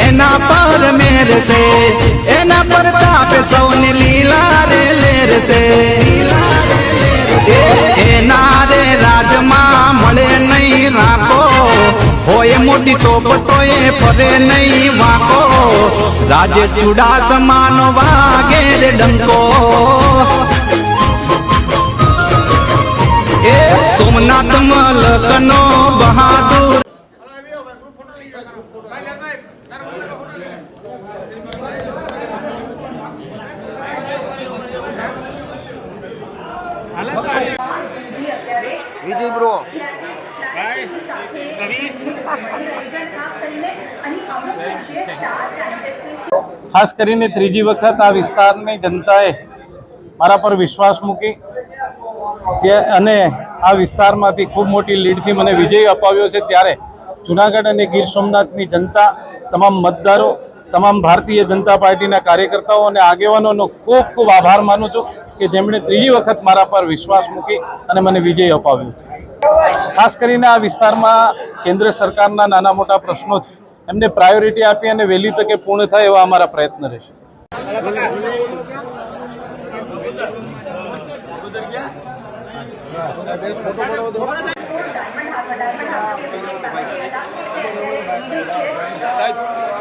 एना पर मेरे से एना पर ताप सौने लीला रे लेर से एना रे राजमा मळे नहीं राखो होए मोटी तोप तोए परे नहीं वाको राजेश चुडासमा नो वागे रे डंको ए सोमनाथ मलकनो बहादुर વિજય બ્રો ખાસ કરીને ત્રીજી વખત આ વિસ્તારની જનતાએ મારા પર વિશ્વાસ મૂકી અને આ વિસ્તારમાંથી ખૂબ મોટી લીડથી મને વિજય અપાવ્યો છે ત્યારે જૂનાગઢ અને ગીર સોમનાથની જનતા, તમામ મતદારો, તમામ ભારતીય જનતા પાર્ટીના કાર્યકર્તાઓ અને આગેવાનોનો ખૂબ ખૂબ આભાર માનું છું કે જેમણે ત્રીજી વખત મારા પર વિશ્વાસ મૂકી અને મને વિજય અપાવ્યો છે. ખાસ કરીને આ વિસ્તારમાં કેન્દ્ર સરકારના નાના મોટા પ્રશ્નો છે એમને પ્રાયોરિટી આપી અને વહેલી તકે પૂર્ણ થાય એવા અમારા પ્રયત્ન રહેશે. डायमंड हार्बर के विजय बाबा जी હતા તે અત્યારે લીડ છે